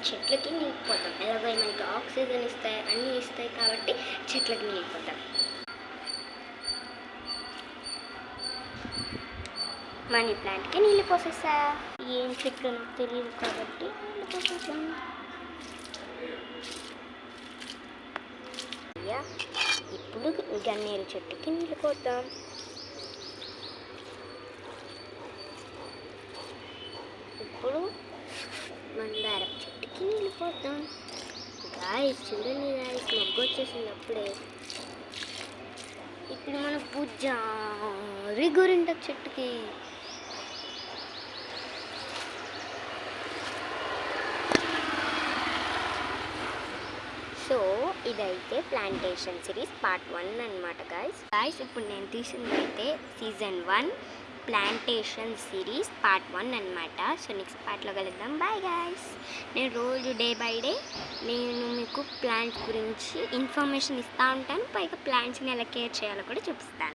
చెట్లకి నీళ్ళు పోతాం. ఎలాగో మనకి ఆక్సిజన్ ఇస్తాయి, అన్నీ ఇస్తాయి కాబట్టి చెట్లకి నీళ్ళు పోతాం. మనీ ప్లాంట్కి నీళ్ళు పోసేసా. ఏం చెట్లు నాకు తెలియదు కాబట్టి నీళ్ళు పోసేసాం. ఇప్పుడు గన్నేరు చెట్టుకి నీళ్ళు పోద్దాం. ఇప్పుడు మందారం చెట్టుకి నీళ్ళు పోద్దాం. గాయస్ చూడండి గాయస్, మొగ్గు వచ్చేసింది అప్పుడే. ఇప్పుడు మన పూజారి గోరింటాకు చెట్టుకి. సో ఇదైతే ప్లాంటేషన్ సిరీస్ పార్ట్ 1 అనమాట గాయస్. ఇప్పుడు నేను తీసింది అయితే సీజన్ 1 ప్లాంటేషన్ సిరీస్ పార్ట్ 1 అనమాట. సో నెక్స్ట్ పార్ట్లో కలుద్దాం. Bye guys. నేను రోజు డే బై డే నేను మీకు ప్లాంట్స్ గురించి ఇన్ఫర్మేషన్ ఇస్తూ ఉంటాను. పైగా ప్లాంట్స్ని ఎలా కేర్ చేయాలో కూడా చూపిస్తాను.